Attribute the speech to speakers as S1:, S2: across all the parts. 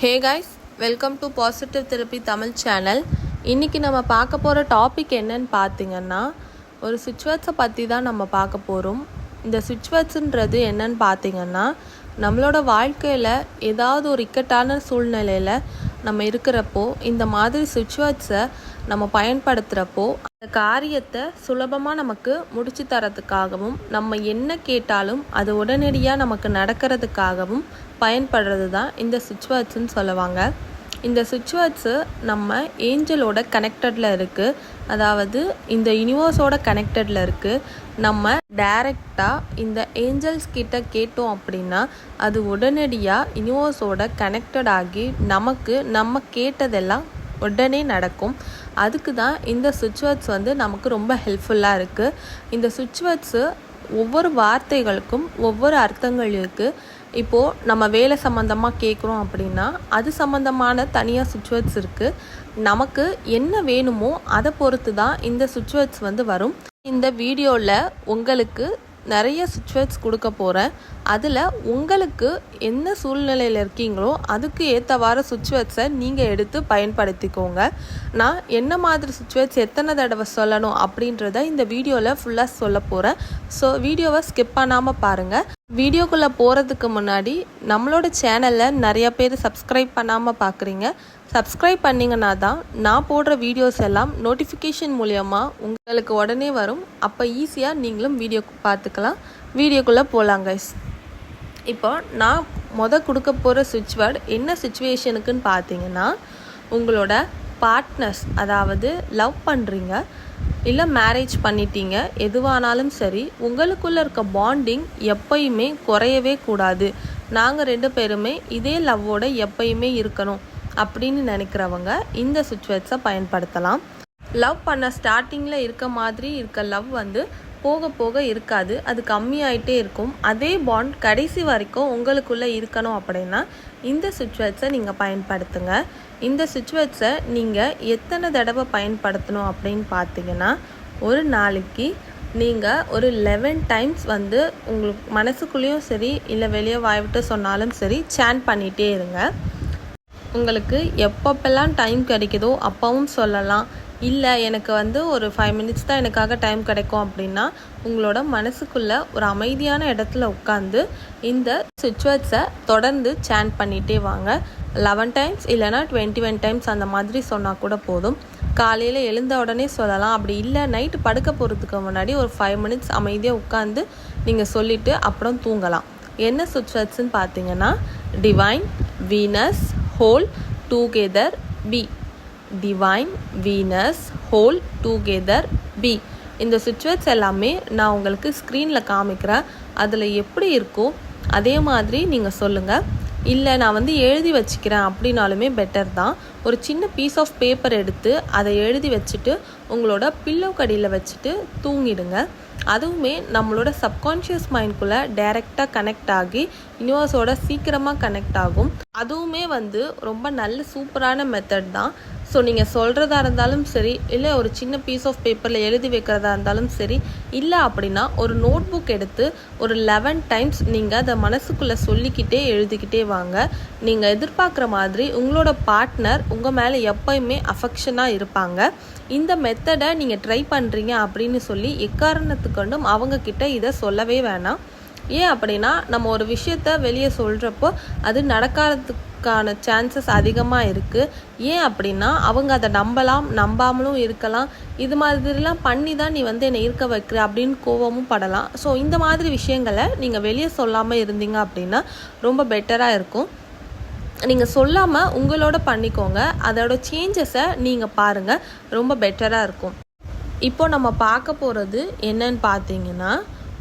S1: Hey guys, welcome to positive therapy Tamil channel. இன்றைக்கி நம்ம பார்க்க போகிற டாபிக் என்னன்னு பார்த்தீங்கன்னா, ஒரு சுச்சுவேட்ஸை பற்றி தான் நம்ம பார்க்க போகிறோம். இந்த சுச்சுவேட்ஸுன்றது என்னன்னு பார்த்தீங்கன்னா, நம்மளோட வாழ்க்கையில் ஏதாவது ஒரு இக்கட்டான சூழ்நிலையில் நம்ம இருக்கிறப்போ இந்த மாதிரி சுச்சுவேட்ஸை நம்ம பயன்படுத்துகிறப்போ அந்த காரியத்தை சுலபமாக நமக்கு முடிச்சு தரத்துக்காகவும் நம்ம என்ன கேட்டாலும் அது உடனடியாக நமக்கு நடக்கிறதுக்காகவும் பயன்படுறது தான் இந்த சுச்சுவேட்ஸ்ன்னு சொல்லுவாங்க. இந்த சுச்சுவேட்ஸு நம்ம ஏஞ்சலோட கனெக்டடில் இருக்குது, அதாவது இந்த யூனிவர்ஸோட கனெக்டடில் இருக்குது. நம்ம டைரெக்டாக இந்த ஏஞ்சல்ஸ் கிட்ட கேட்டோம் அப்படின்னா அது உடனடியாக யூனிவர்ஸோட கனெக்டட் ஆகி நமக்கு நம்ம கேட்டதெல்லாம் உடனே நடக்கும். அதுக்கு தான் இந்த சுச்சுவேட்ஸ் நமக்கு ரொம்ப ஹெல்ப்ஃபுல்லாக இருக்குது. இந்த சுச்சுவேட்ஸு ஒவ்வொரு வார்த்தைகளுக்கும் ஒவ்வொரு அர்த்தங்கள் இருக்குது. இப்போது நம்ம வேலை சம்மந்தமாக கேட்குறோம் அப்படின்னா அது சம்மந்தமான தனியாக சுச்சுவேட்ஸ் இருக்குது. நமக்கு என்ன வேணுமோ அதை பொறுத்து தான் இந்த சுச்சுவேட்ஸ் வரும். இந்த வீடியோவில் உங்களுக்கு நிறைய சுச்சுவேட்ஸ் கொடுக்க போகிறேன். அதில் உங்களுக்கு என்ன சூழ்நிலையில் இருக்கீங்களோ அதுக்கு ஏற்றவாறு சுச்சுவேட்ஸை நீங்கள் எடுத்து பயன்படுத்திக்கோங்க. நான் என்ன மாதிரி சுச்சுவேட்ஸ் எத்தனை தடவை சொல்லணும் அப்படின்றத இந்த வீடியோவில் ஃபுல்லாக சொல்ல போகிறேன். ஸோ வீடியோவை ஸ்கிப் பண்ணாமல் பாருங்கள். வீடியோக்குள்ளே போகிறதுக்கு முன்னாடி நம்மளோட சேனலில் நிறைய பேர் சப்ஸ்கிரைப் பண்ணாமல் பார்க்குறீங்க. சப்ஸ்கிரைப் பண்ணிங்கன்னா தான் நான் போடுற வீடியோஸ் எல்லாம் நோட்டிஃபிகேஷன் மூலியமாக உங்களுக்கு உடனே வரும். அப்போ ஈஸியாக நீங்களும் வீடியோ பார்த்துக்கலாம். வீடியோக்குள்ளே போகலாம் கைஸ். இப்போ நான் கொடுக்க போகிற சுவிட்ச் வேர்டு என்ன சுச்சுவேஷனுக்குன்னு பார்த்தீங்கன்னா, உங்களோட பார்ட்னர்ஸ், அதாவது லவ் பண்ணுறீங்க இல்லை மேரேஜ் பண்ணிட்டீங்க, எதுவானாலும் சரி உங்களுக்குள்ளே இருக்க பாண்டிங் எப்பயுமே குறையவே கூடாது. நாங்கள் 2 பேருமே இதே லவ்வோட எப்பயுமே இருக்கணும் அப்படின்னு நினைக்கிறவங்க இந்த சுச்சுவேட்ஸை பயன்படுத்தலாம். லவ் பண்ண ஸ்டார்டிங்கில் இருக்க மாதிரி இருக்க லவ் போக போக இருக்காது, அது கம்மியாயிட்டே இருக்கும். அதே பாண்ட் கடைசி வரைக்கும் உங்களுக்குள்ளே இருக்கணும் அப்படின்னா இந்த சுச்சுவேட்ஸை நீங்கள் பயன்படுத்துங்க. இந்த சுச்சுவேட்ஸை நீங்கள் எத்தனை தடவை பயன்படுத்தணும் அப்படின்னு பார்த்தீங்கன்னா, ஒரு நாளைக்கு நீங்கள் ஒரு 11 டைம்ஸ் உங்களுக்கு மனசுக்குள்ளேயும் சரி இல்லை வெளியே வாய்விட்டு சொன்னாலும் சரி சேன் பண்ணிகிட்டே இருங்க. உங்களுக்கு எப்பப்பெல்லாம் டைம் கிடைக்குதோ அப்பவும் சொல்லலாம். இல்லை எனக்கு ஒரு 5 மினிட்ஸ் தான் எனக்காக டைம் கிடைக்கும் அப்படின்னா உங்களோட மனசுக்குள்ளே ஒரு அமைதியான இடத்துல உட்காந்து இந்த சுச்சுவேட்ஸை தொடர்ந்து சேன் பண்ணிகிட்டே வாங்க. 11 டைம்ஸ் இல்லைனா 21 டைம்ஸ் அந்த மாதிரி சொன்னால் கூட போதும். காலையில் எழுந்த உடனே சொல்லலாம். அப்படி இல்லை நைட்டு படுக்க போகிறதுக்கு முன்னாடி ஒரு 5 மினிட்ஸ் அமைதியாக உட்காந்து நீங்கள் சொல்லிவிட்டு அப்புறம் தூங்கலாம். என்ன சுச்சுவேட்ஸ்ன்னு பார்த்தீங்கன்னா, divine Venus whole together be. Divine Venus whole together be. இந்த சுச்சுவேட்ஸ் எல்லாமே நான் உங்களுக்கு ஸ்க்ரீனில் காமிக்கிறேன். அதில் எப்படி இருக்கோ அதே மாதிரி நீங்கள் சொல்லுங்கள். இல்லை நான் எழுதி வச்சுக்கிறேன் அப்படின்னாலுமே பெட்டர் தான். ஒரு சின்ன பீஸ் ஆஃப் பேப்பர் எடுத்து அதை எழுதி வச்சுட்டு உங்களோட பில்லோ கடியில் வச்சுட்டு தூங்கிடுங்க. அதுவுமே நம்மளோட சப்கான்ஷியஸ் மைண்ட்குள்ளே டைரெக்டாக கனெக்ட் ஆகி யூனிவர்ஸோட சீக்கிரமாக கனெக்ட் ஆகும். அதுவுமே ரொம்ப நல்ல சூப்பரான மெத்தட் தான். ஸோ நீங்கள் சொல்கிறதா இருந்தாலும் சரி, இல்லை ஒரு சின்ன பீஸ் ஆஃப் பேப்பரில் எழுதி வைக்கிறதா இருந்தாலும் சரி, இல்லை அப்படின்னா ஒரு நோட் புக் எடுத்து ஒரு 11 டைம்ஸ் நீங்கள் அதை மனசுக்குள்ளே சொல்லிக்கிட்டே எழுதிக்கிட்டே வாங்க. நீங்கள் எதிர்பார்க்குற மாதிரி உங்களோட பார்ட்னர் உங்கள் மேலே எப்பயுமே அஃபெக்ஷனாக இருப்பாங்க. இந்த மெத்தடை நீங்கள் ட்ரை பண்ணுறீங்க அப்படின்னு சொல்லி எக்காரணத்துக்கு கொண்டும் அவங்கக்கிட்ட இதை சொல்லவே வேணாம். ஏன் அப்படின்னா நம்ம ஒரு விஷயத்த வெளியே சொல்கிறப்போ அது நடக்கிறதுக்கான சான்சஸ் அதிகமாக இருக்குது. ஏன் அப்படின்னா அவங்க அதை நம்பாமலும் இருக்கலாம். இது மாதிரிலாம் பண்ணி தான் நீ என்னை இருக்க வைக்கிற அப்படின்னு கோபமும் படலாம். ஸோ இந்த மாதிரி விஷயங்களை நீங்கள் வெளியே சொல்லாமல் இருந்தீங்க அப்படின்னா ரொம்ப பெட்டராக இருக்கும். நீங்கள் சொல்லாமல் உங்களோட பண்ணிக்கோங்க. அதோட சேஞ்சஸை நீங்கள் பாருங்கள், ரொம்ப பெட்டராக இருக்கும். இப்போ நம்ம பார்க்க போகிறது என்னன்னு பார்த்தீங்கன்னா,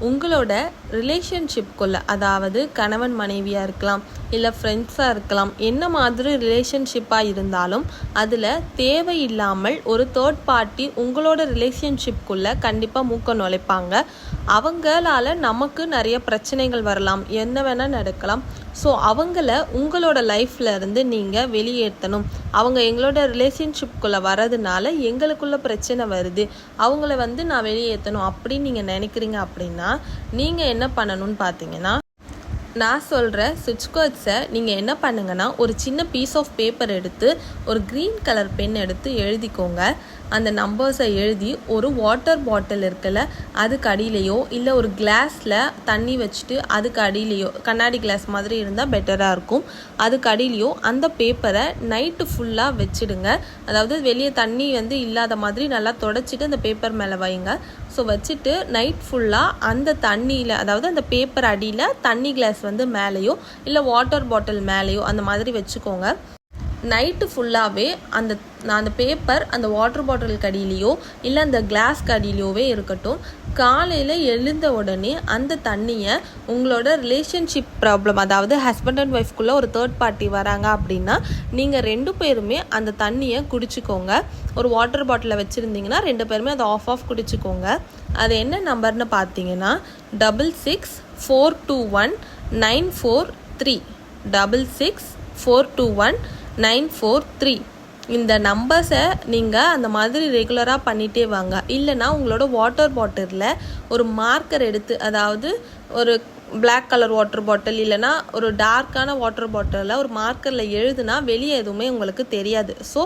S1: உங்களோட ரிலேஷன்ஷிப்குள்ளே, அதாவது கணவன் மனைவியாக இருக்கலாம் இல்லை ஃப்ரெண்ட்ஸாக இருக்கலாம், என்ன மாதிரி ரிலேஷன்ஷிப்பாக இருந்தாலும் அதில் தேவையில்லாமல் ஒரு தேர்ட் பார்ட்டி உங்களோட ரிலேஷன்ஷிப்குள்ளே கண்டிப்பாக மூக்க நுழைப்பாங்க. அவங்களால நமக்கு நிறைய பிரச்சனைகள் வரலாம், என்ன வேணால் நடக்கலாம். ஸோ அவங்கள உங்களோட லைஃப்பில் இருந்து நீங்கள் வெளியேற்றணும். அவங்க எங்களோட ரிலேஷன்ஷிப்குள்ளே வரதுனால எங்களுக்குள்ள பிரச்சனை வருது, அவங்கள நான் வெளியேற்றணும் அப்படின்னு நீங்கள் நினைக்கிறீங்க அப்படின்னா நீங்கள் என்ன பண்ணணும்னு பார்த்தீங்கன்னா, நான் சொல்கிற சுவிட்ச் கோட்ஸை நீங்கள் என்ன பண்ணுங்கன்னா, ஒரு சின்ன பீஸ் ஆஃப் பேப்பர் எடுத்து ஒரு க்ரீன் கலர் பென் எடுத்து எழுதிக்கோங்க. அந்த நம்பர்ஸை எழுதி ஒரு வாட்டர் பாட்டில் இருக்குல்ல, அதுக்கு அடியிலையோ இல்லை ஒரு கிளாஸில் தண்ணி வச்சுட்டு அதுக்கு அடியிலையோ, கண்ணாடி கிளாஸ் மாதிரி இருந்தால் பெட்டராக இருக்கும், அதுக்கு அடியிலையோ அந்த பேப்பரை நைட்டு ஃபுல்லாக வச்சுடுங்க. அதாவது வெளியே தண்ணி இல்லாத மாதிரி நல்லா தொடச்சிட்டு அந்த பேப்பர் மேலே வைங்க. ஸோ வச்சுட்டு நைட் ஃபுல்லாக அந்த தண்ணியில், அதாவது அந்த பேப்பர் அடியில் தண்ணி கிளாஸ் மேலேயோ இல்லை வாட்டர் பாட்டில் மேலேயோ அந்த மாதிரி வச்சுக்கோங்க. நைட்டு ஃபுல்லாகவே அந்த பேப்பர் அந்த வாட்டர் பாட்டிலுக்கு அடியிலையோ இல்லை அந்த கிளாஸ்க்கு அடியிலையோவே இருக்கட்டும். காலையில் எழுந்த உடனே அந்த தண்ணியை உங்களோட ரிலேஷன்ஷிப் ப்ராப்ளம், அதாவது ஹஸ்பண்ட் அண்ட் ஒய்ஃப்குள்ளே ஒரு தேர்ட் பார்ட்டி வராங்க அப்படின்னா நீங்கள் 2 பேருமே அந்த தண்ணியை குடிச்சிக்கோங்க. ஒரு வாட்டர் பாட்டிலை வச்சுருந்தீங்கன்னா 2 பேருமே அதை ஆஃப் குடிச்சிக்கோங்க. அது என்ன நம்பர்னு பார்த்தீங்கன்னா 66421943 66421943. இந்த நம்பர்ஸை நீங்கள் அந்த மாதிரி ரெகுலராக பண்ணிகிட்டே வாங்க. இல்லைனா உங்களோட வாட்டர் பாட்டிலில் ஒரு மார்க்கர் எடுத்து, அதாவது ஒரு பிளாக் கலர் வாட்டர் பாட்டில் இல்லைனா ஒரு டார்க்கான வாட்டர் பாட்டிலில் ஒரு மார்க்கரில் எழுதுனா வெளியே எதுவுமே உங்களுக்கு தெரியாது. ஸோ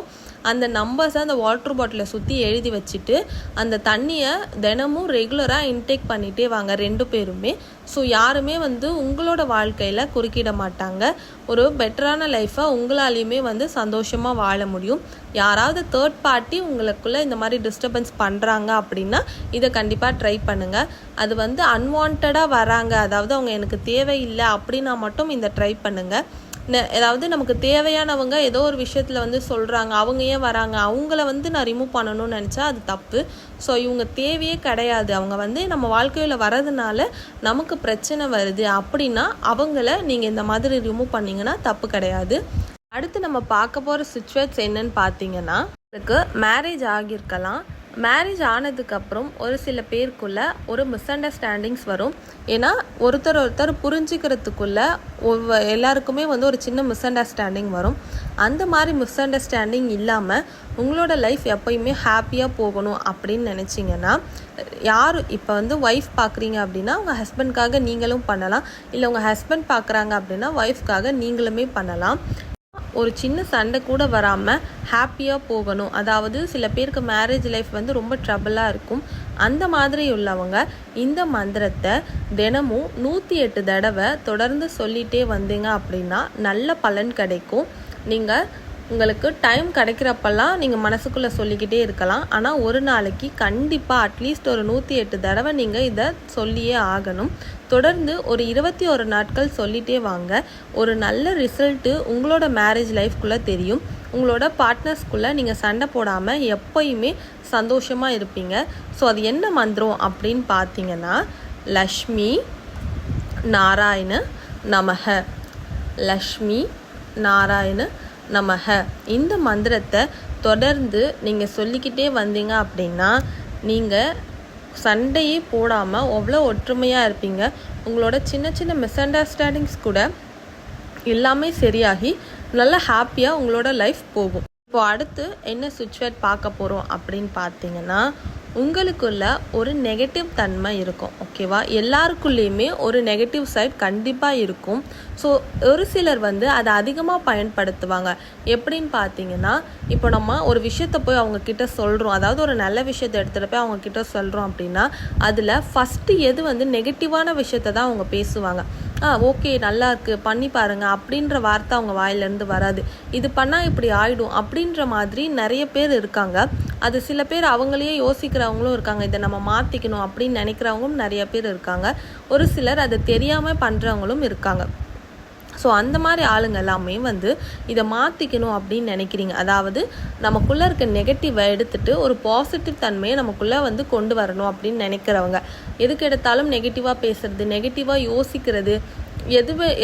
S1: அந்த நம்பர்ஸை அந்த வாட்டர் பாட்டிலை சுற்றி எழுதி வச்சுட்டு அந்த தண்ணியை தினமும் ரெகுலராக இன்டேக் பண்ணிகிட்டே வாங்க 2 பேருமே. ஸோ யாருமே உங்களோட வாழ்க்கையில் குறுக்கிட மாட்டாங்க. ஒரு பெட்டரான லைஃப்பை உங்களாலையுமே சந்தோஷமாக வாழ முடியும். யாராவது தேர்ட் பார்ட்டி உங்களுக்குள்ளே இந்த மாதிரி டிஸ்டர்பன்ஸ் பண்ணுறாங்க அப்படின்னா இதை கண்டிப்பாக ட்ரை பண்ணுங்கள். அது அன்வான்டாக வராங்க, அதாவது அவங்க எனக்கு தேவையில்லை அப்படின்னா மட்டும் இந்த ட்ரை பண்ணுங்கள். அதாவது நமக்கு தேவையானவங்க ஏதோ ஒரு விஷயத்தில் சொல்கிறாங்க, அவங்க ஏன் வராங்க, அவங்கள நான் ரிமூவ் பண்ணணும்னு நினச்சா அது தப்பு. ஸோ இவங்க தேவையே கிடையாது, அவங்க நம்ம வாழ்க்கையில் வரதுனால நமக்கு பிரச்சனை வருது அப்படின்னா அவங்கள நீங்கள் இந்த மாதிரி ரிமூவ் பண்ணிங்கன்னா தப்பு கிடையாது. அடுத்து நம்ம பார்க்க போகிற சிச்சுவேஷன் என்னன்னு பார்த்தீங்கன்னா, உங்களுக்கு மேரேஜ் ஆகியிருக்கலாம். மேரேஜ் ஆனதுக்கப்புறம் ஒரு சில பேருக்குள்ள ஒரு மிஸ் அண்டர்ஸ்டாண்டிங்ஸ் வரும். ஏன்னா ஒருத்தர் புரிஞ்சிக்கிறதுக்குள்ள எல்லாருக்குமே ஒரு சின்ன மிஸ் அண்டர்ஸ்டாண்டிங் வரும். அந்த மாதிரி மிஸ் அண்டர்ஸ்டாண்டிங் இல்லாமல் உங்களோட லைஃப் எப்போயுமே ஹாப்பியாக போகணும் அப்படின்னு நினச்சிங்கன்னா, யார் இப்போ ஒய்ஃப் பார்க்குறீங்க அப்படின்னா உங்கள் ஹஸ்பண்ட்காக நீங்களும் பண்ணலாம், இல்லை உங்கள் ஹஸ்பண்ட் பார்க்குறாங்க அப்படின்னா ஒய்ஃப்காக நீங்களுமே பண்ணலாம். ஒரு சின்ன சண்டை கூட வராமல் ஹாப்பியாக போகணும். அதாவது சில பேருக்கு மேரேஜ் லைஃப் ரொம்ப ட்ரபிளாக இருக்கும். அந்த மாதிரி உள்ளவங்க இந்த மந்திரத்தை தினமும் 108 தடவை தொடர்ந்து சொல்லிகிட்டே வந்தீங்க அப்படின்னா நல்ல பலன் கிடைக்கும். உங்களுக்கு டைம் கிடைக்கிறப்பெல்லாம் நீங்கள் மனசுக்குள்ளே சொல்லிக்கிட்டே இருக்கலாம். ஆனால் ஒரு நாளைக்கு கண்டிப்பாக அட்லீஸ்ட் ஒரு 108 தடவை நீங்கள் இதை சொல்லியே ஆகணும். தொடர்ந்து ஒரு 21 நாட்கள் சொல்லிகிட்டே வாங்க. ஒரு நல்ல ரிசல்ட்டு உங்களோட மேரேஜ் லைஃப்குள்ளே தெரியும். உங்களோட பார்ட்னர்ஸ்குள்ளே நீங்கள் சண்டை போடாமல் எப்போயுமே சந்தோஷமாக இருப்பீங்க. ஸோ அது என்ன மந்திரம் அப்படின்னு பார்த்தீங்கன்னா, லக்ஷ்மி நாராயண நமக, லக்ஷ்மி நாராயண நமக. இந்த மந்திரத்தை தொடர்ந்து நீங்கள் சொல்லிக்கிட்டே வந்தீங்க அப்படின்னா நீங்கள் சண்டையே போடாமல் அவ்வளோ ஒற்றுமையாக இருப்பீங்க. உங்களோட சின்ன சின்ன மிஸ் அண்டர்ஸ்டாண்டிங்ஸ் கூட எல்லாமே சரியாகி நல்லா ஹாப்பியாக உங்களோட லைஃப் போகும். இப்போ அடுத்து என்ன சுச்சுவேட் பார்க்க போகிறோம் அப்படின்னு பார்த்தீங்கன்னா, உங்களுக்குள்ள ஒரு நெகட்டிவ் தன்மை இருக்கும். ஓகேவா? எல்லாருக்குள்ளேயுமே ஒரு நெகட்டிவ் சைட் கண்டிப்பாக இருக்கும். ஸோ ஒரு சிலர் அதை அதிகமாக பயன்படுத்துவாங்க. எப்படின்னு பார்த்தீங்கன்னா, இப்போ நம்ம ஒரு விஷயத்தை போய் அவங்கக்கிட்ட சொல்கிறோம், அதாவது ஒரு நல்ல விஷயத்தை எடுத்துகிட்டு போய் அவங்கக்கிட்ட சொல்கிறோம் அப்படின்னா அதில் ஃபஸ்ட்டு எது நெகட்டிவான விஷயத்தை தான் அவங்க பேசுவாங்க. ஓகே நல்லா இருக்குது பண்ணி பாருங்கள் அப்படின்ற வார்த்தை அவங்க வாயிலேருந்து வராது. இது பண்ணால் இப்படி ஆகிடும் அப்படின்ற மாதிரி நிறைய பேர் இருக்காங்க. அது சில பேர் அவங்களையே யோசிக்கிறவங்களும் இருக்காங்க, இதை நம்ம மாற்றிக்கணும் அப்படின்னு நினைக்கிறவங்களும் நிறைய பேர் இருக்காங்க. ஒரு சிலர் அதை தெரியாமல் பண்ணுறவங்களும் இருக்காங்க. ஸோ அந்த மாதிரி ஆளுங்க எல்லாமே இதை மாற்றிக்கணும் அப்படின்னு நினைக்கிறீங்க. அதாவது நமக்குள்ளே இருக்க நெகட்டிவை எடுத்துகிட்டு ஒரு பாசிட்டிவ் தன்மையை நமக்குள்ளே கொண்டு வரணும் அப்படின்னு நினைக்கிறவங்க, எதுக்கு எடுத்தாலும் நெகட்டிவாக பேசுறது, நெகட்டிவாக யோசிக்கிறது,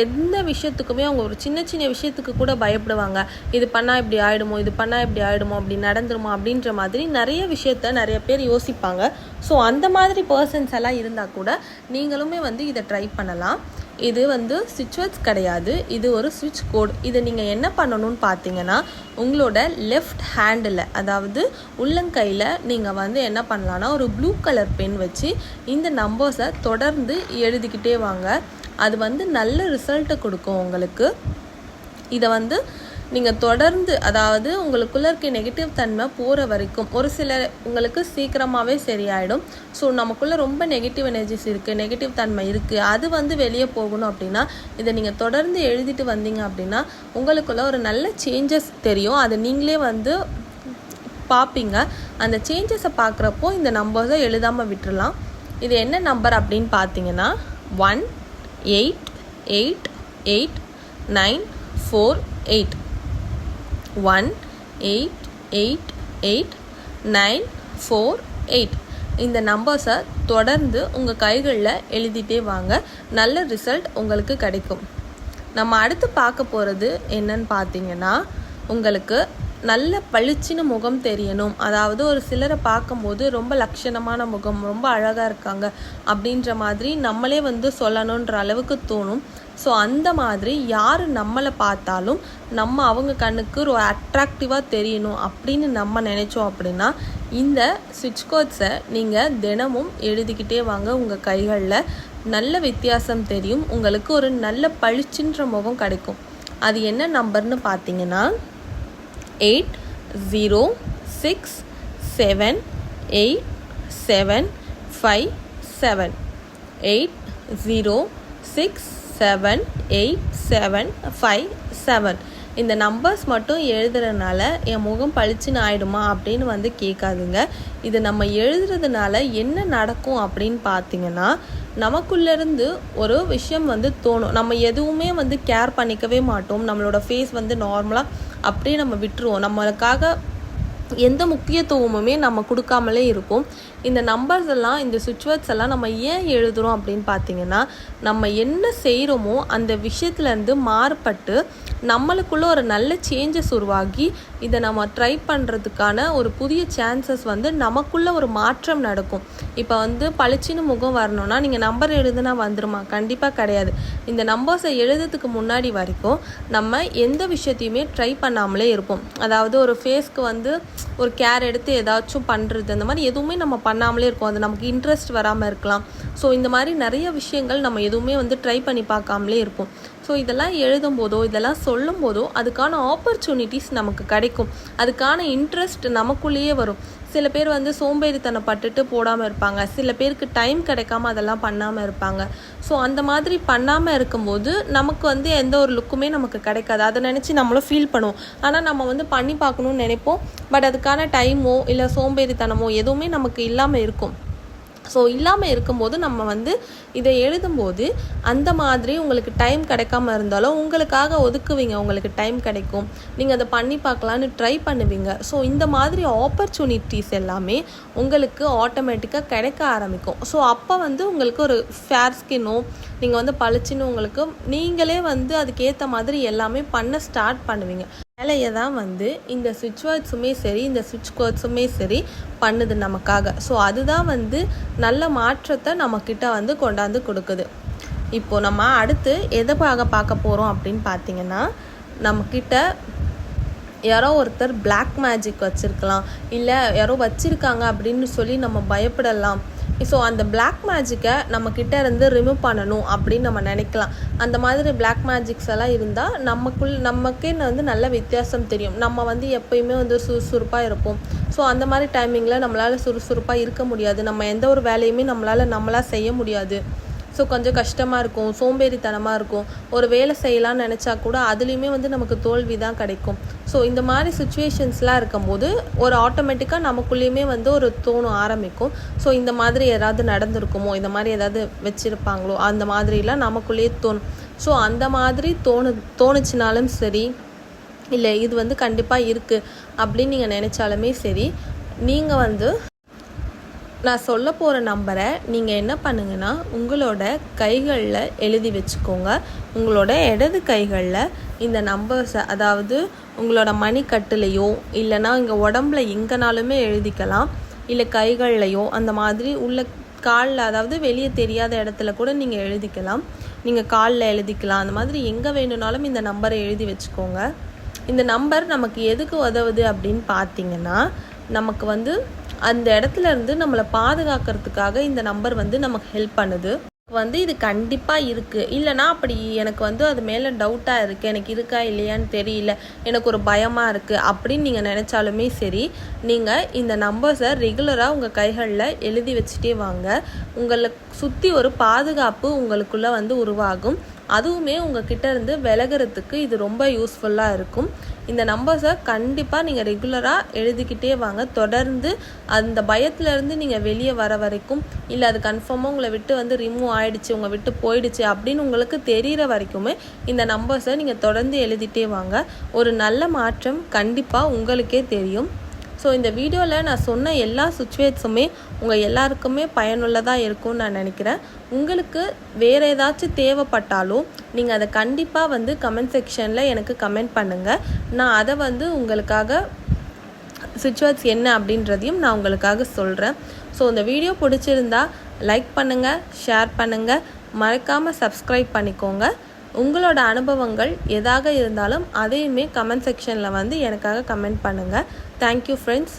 S1: எந்த விஷயத்துக்குமே அவங்க ஒரு சின்ன சின்ன விஷயத்துக்கு கூட பயப்படுவாங்க. இது பண்ணால் இப்படி ஆகிடுமோ, இது பண்ணால் இப்படி ஆகிடுமோ, அப்படி நடந்துருமோ அப்படின்ற மாதிரி நிறைய விஷயத்த நிறைய பேர் யோசிப்பாங்க. ஸோ அந்த மாதிரி பர்சன்ஸ் எல்லாம் இருந்தால் கூட நீங்களுமே இதை ட்ரை பண்ணலாம். இது சுவிட்ச் கிடையாது, இது ஒரு சுவிட்ச் கோட். இதை நீங்கள் என்ன பண்ணணும்னு பார்த்தீங்கன்னா, உங்களோட லெஃப்ட் ஹேண்டில், அதாவது உள்ளங்கையில் நீங்கள் என்ன பண்ணலான்னா ஒரு ப்ளூ கலர் பென் வச்சு இந்த நம்பர்ஸை தொடர்ந்து எழுதிக்கிட்டே வாங்க. அது வந்து நல்ல ரிசல்ட்டை கொடுக்கும் உங்களுக்கு. இதை வந்து நீங்கள் தொடர்ந்து, அதாவது உங்களுக்குள்ளே இருக்க நெகட்டிவ் தன்மை போகிற வரைக்கும், ஒரு சில உங்களுக்கு சீக்கிரமாகவே சரியாயிடும். ஸோ நமக்குள்ளே ரொம்ப நெகட்டிவ் எனர்ஜிஸ் இருக்குது, நெகட்டிவ் தன்மை இருக்குது, அது வந்து வெளியே போகணும் அப்படின்னா இதை நீங்கள் தொடர்ந்து எழுதிட்டு வந்தீங்க அப்படின்னா உங்களுக்குள்ள ஒரு நல்ல சேஞ்சஸ் தெரியும். அதை நீங்களே வந்து பார்ப்பீங்க. அந்த சேஞ்சஸை பார்க்குறப்போ இந்த நம்பர்ஸை எழுதாமல் விட்டுறலாம். இது என்ன நம்பர் அப்படின்னு பார்த்தீங்கன்னா 1888948 1888948. இந்த நம்பர்ஸை தொடர்ந்து உங்கள் கைகளில் எழுதிட்டே வாங்க, நல்ல ரிசல்ட் உங்களுக்கு கிடைக்கும். நம்ம அடுத்து பார்க்க போகிறது என்னன்னு பார்த்தீங்கன்னா, உங்களுக்கு நல்ல பளிச்சின முகம் தெரியணும். அதாவது ஒரு சிலரை பார்க்கும்போது ரொம்ப லட்சணமான முகம், ரொம்ப அழகாக இருக்காங்க அப்படின்ற மாதிரி நம்மளே வந்து சொல்லணுன்ற அளவுக்கு தோணும். ஸோ அந்த மாதிரி யார் நம்மளை பார்த்தாலும் நம்ம அவங்க கண்ணுக்கு ஒரு அட்ராக்டிவாக தெரியணும் அப்படின்னு நம்ம நினச்சோம் அப்படின்னா இந்த ஸ்விட்ச் கோட்ஸை நீங்கள் தினமும் எழுதிக்கிட்டே வாங்க. உங்கள் கைகளில் நல்ல வித்தியாசம் தெரியும், உங்களுக்கு ஒரு நல்ல பளிச்சின்ற முகம் கிடைக்கும். அது என்ன நம்பர்னு பார்த்தீங்கன்னா 80678757 80678757. இந்த நம்பர்ஸ் மட்டும் எழுதுறதுனால என் முகம் பளிச்சுன்னு ஆகிடுமா அப்படின்னு வந்து கேட்காதுங்க. இது நம்ம எழுதுறதுனால என்ன நடக்கும் அப்படின்னு பார்த்தீங்கன்னா, நமக்குள்ளேருந்து ஒரு விஷயம் வந்து தோணும். நம்ம எதுவுமே வந்து கேர் பண்ணிக்கவே மாட்டோம். நம்மளோட ஃபேஸ் வந்து நார்மலாக அப்படியே நம்ம விட்டுருவோம். நம்மளுக்காக எந்த முக்கியத்துவமுமே நம்ம கொடுக்காமலே இருப்போம். இந்த நம்பர்ஸ் எல்லாம், இந்த ஸ்விட்ச் வேர்ட்ஸ் எல்லாம் நம்ம ஏன் எழுதுகிறோம் அப்படின்னு பார்த்தீங்கன்னா, நம்ம என்ன செய்கிறோமோ அந்த விஷயத்துலேருந்து மாறுபட்டு நம்மளுக்குள்ள ஒரு நல்ல சேஞ்சஸ் உருவாகி இதை நம்ம ட்ரை பண்ணுறதுக்கான ஒரு புதிய சான்சஸ் வந்து நமக்குள்ள ஒரு மாற்றம் நடக்கும். இப்போ வந்து பளிச்சின்னு முகம் வரணும்னா நீங்கள் நம்பர் எழுதுனா வந்துருமா? கண்டிப்பாக கிடையாது. இந்த நம்பர்ஸை எழுதுறதுக்கு முன்னாடி வரைக்கும் நம்ம எந்த விஷயத்தையுமே ட்ரை பண்ணாமலே இருப்போம். அதாவது ஒரு ஃபேஸ்க்கு வந்து ஒரு கேர் எடுத்து ஏதாச்சும் பண்ணுறது, அந்த மாதிரி எதுவுமே நம்ம பண்ணாமலே இருக்கும். அது நமக்கு இன்ட்ரெஸ்ட் வராமல் இருக்கலாம். ஸோ இந்த மாதிரி நிறைய விஷயங்கள் நம்ம எதுவுமே வந்து ட்ரை பண்ணி பார்க்காமலே இருப்போம். ஸோ இதெல்லாம் எழுதும் போதோ இதெல்லாம் சொல்லும் போதோ அதுக்கான ஆப்பர்ச்சுனிட்டிஸ் நமக்கு கிடைக்கும், அதுக்கான இன்ட்ரெஸ்ட் நமக்குள்ளேயே வரும். சில பேர் வந்து சோம்பேறித்தனம் பட்டுட்டு போடாமல் இருப்பாங்க, சில பேருக்கு டைம் கிடைக்காம அதெல்லாம் பண்ணாமல் இருப்பாங்க. ஸோ அந்த மாதிரி பண்ணாமல் இருக்கும்போது நமக்கு வந்து எந்த ஒரு லுக்குமே நமக்கு கிடைக்காது. அதை நினச்சி நம்மளும் ஃபீல் பண்ணுவோம். ஆனால் நம்ம வந்து பண்ணி பார்க்கணுன்னு நினைப்போம். பட் அதுக்கான டைமோ இல்லை சோம்பேறித்தனமோ எதுவுமே நமக்கு இல்லாமல் இருக்கும். ஸோ இல்லாமல் இருக்கும்போது நம்ம வந்து இதை எழுதும்போது அந்த மாதிரி உங்களுக்கு டைம் கிடைக்காம இருந்தாலும் உங்களுக்காக ஒதுக்குவீங்க, உங்களுக்கு டைம் கிடைக்கும், நீங்கள் அதை பண்ணி பார்க்கலான்னு ட்ரை பண்ணுவீங்க. ஸோ இந்த மாதிரி ஆப்பர்ச்சுனிட்டிஸ் எல்லாமே உங்களுக்கு ஆட்டோமேட்டிக்காக கிடைக்க ஆரம்பிக்கும். ஸோ அப்போ வந்து உங்களுக்கு ஒரு ஃபேர் ஸ்கின்னோ நீங்கள் வந்து பளிச்சுன்னு உங்களுக்கு நீங்களே வந்து அதுக்கேற்ற மாதிரி எல்லாமே பண்ண ஸ்டார்ட் பண்ணுவீங்க. வேலையை தான் வந்து இந்த ஸ்விட்ச் வேர்ட்ஸுமே சரி, இந்த ஸ்விட்ச் கோட்ஸுமே சரி பண்ணுது நமக்காக. ஸோ அதுதான் வந்து நல்ல மாற்றத்தை நம்மக்கிட்ட வந்து கொண்டாந்து கொடுக்குது. இப்போது நம்ம அடுத்து எதை பார்க்க போகிறோம் அப்படின்னு பார்த்தீங்கன்னா, நம்மக்கிட்ட யாரோ ஒருத்தர் பிளாக் மேஜிக் வச்சுருக்கலாம், இல்லை யாரோ வச்சுருக்காங்க அப்படின்னு சொல்லி நம்ம பயப்படலாம். ஸோ அந்த பிளாக் மேஜிக்கை நம்மக்கிட்ட இருந்து ரிமூவ் பண்ணணும் அப்படின்னு நம்ம நினைக்கலாம். அந்த மாதிரி பிளாக் மேஜிக்ஸ் எல்லாம் இருந்தால் நமக்கே வந்து நல்ல வித்தியாசம் தெரியும். நம்ம வந்து எப்பயுமே வந்து சுறுசுறுப்பாக இருப்போம். ஸோ அந்த மாதிரி டைமிங்கில் நம்மளால் சுறுசுறுப்பாக இருக்க முடியாது. நம்ம எந்த ஒரு வேலையுமே நம்மளாக செய்ய முடியாது. ஸோ கொஞ்சம் கஷ்டமாக இருக்கும், சோம்பேறித்தனமாக இருக்கும். ஒரு வேலை செய்யலான்னு நினச்சா கூட அதுலேயுமே வந்து நமக்கு தோல்வி தான் கிடைக்கும். ஸோ இந்த மாதிரி சுச்சுவேஷன்ஸ்லாம் இருக்கும்போது ஒரு ஆட்டோமேட்டிக்காக நமக்குள்ளேயுமே வந்து ஒரு தோணும் ஆரம்பிக்கும். ஸோ இந்த மாதிரி ஏதாவது நடந்திருக்குமோ, இந்த மாதிரி ஏதாவது வச்சுருப்பாங்களோ, அந்த மாதிரிலாம் நமக்குள்ளேயே தோணும். ஸோ அந்த மாதிரி தோணுச்சுனாலும் சரி, இல்லை இது வந்து கண்டிப்பாக இருக்குது அப்படின்னு நீங்கள் நினச்சாலுமே சரி, நீங்கள் வந்து நான் சொல்ல போகிற நம்பரை நீங்கள் என்ன பண்ணுங்கன்னா உங்களோட கைகளில் எழுதி வச்சுக்கோங்க. உங்களோட இடது கைகளில் இந்த நம்பர்ஸை, அதாவது உங்களோட மணிக்கட்டுலையோ இல்லைனா இங்கே உடம்புல எங்கேனாலுமே எழுதிக்கலாம், இல்லை கைகள்லையோ அந்த மாதிரி உள்ள காலில், அதாவது வெளியே தெரியாத இடத்துல கூட நீங்கள் எழுதிக்கலாம். நீங்கள் காலில் எழுதிக்கலாம், அந்த மாதிரி எங்கே வேணும்னாலும் இந்த நம்பரை எழுதி வச்சுக்கோங்க. இந்த நம்பர் நமக்கு எதுக்கு உதவுது அப்படின்னு பார்த்தீங்கன்னா, நமக்கு வந்து அந்த இடத்துல இருந்து நம்மளை பாதுகாக்கிறதுக்காக இந்த நம்பர் வந்து நமக்கு ஹெல்ப் பண்ணுது. வந்து இது கண்டிப்பாக இருக்குது, இல்லைனா அப்படி எனக்கு வந்து அது மேலே டவுட்டாக இருக்குது, எனக்கு இருக்கா இல்லையான்னு தெரியல, எனக்கு ஒரு பயமாக இருக்குது அப்படின்னு நீங்கள் நினச்சாலுமே சரி, நீங்கள் இந்த நம்பர்ஸை ரெகுலராக உங்கள் கைகளில் எழுதி வச்சுட்டே வாங்க. உங்களை சுற்றி ஒரு பாதுகாப்பு உங்களுக்குள்ளே வந்து உருவாகும். அதுவுமே உங்கள் கிட்ட இருந்து விலகிறதுக்கு இது ரொம்ப யூஸ்ஃபுல்லாக இருக்கும். இந்த நம்பர்ஸை கண்டிப்பாக நீங்கள் ரெகுலராக எழுதிக்கிட்டே வாங்க. தொடர்ந்து அந்த பயத்துலேருந்து நீங்கள் வெளியே வர வரைக்கும், இல்லை அது கன்ஃபார்மாக உங்களை விட்டு வந்து ரிமூவ் ஆகிடுச்சு, உங்களை விட்டு போயிடுச்சு அப்படின்னு உங்களுக்கு தெரிகிற வரைக்குமே இந்த நம்பர்ஸை நீங்கள் தொடர்ந்து எழுதிட்டே வாங்க. ஒரு நல்ல மாற்றம் கண்டிப்பாக உங்களுக்கே தெரியும். ஸோ இந்த வீடியோவில் நான் சொன்ன எல்லா சுச்சுவேஷனுமே உங்கள் எல்லாருக்குமே பயனுள்ளதாக இருக்கும்னு நான் நினைக்கிறேன். உங்களுக்கு வேறு ஏதாச்சும் தேவைப்பட்டாலும் நீங்கள் அதை கண்டிப்பாக வந்து கமெண்ட் செக்ஷனில் எனக்கு கமெண்ட் பண்ணுங்கள். நான் அதை வந்து உங்களுக்காக சுச்சுவேஷன் என்ன அப்படின்றதையும் நான் உங்களுக்காக சொல்கிறேன். ஸோ இந்த வீடியோ பிடிச்சிருந்தா லைக் பண்ணுங்கள், ஷேர் பண்ணுங்கள், மறக்காமல் சப்ஸ்கிரைப் பண்ணிக்கோங்க. உங்களோட அனுபவங்கள் எதாக இருந்தாலும் அதையுமே கமெண்ட் செக்ஷனில் வந்து எனக்காக கமெண்ட் பண்ணுங்கள். Thank you friends.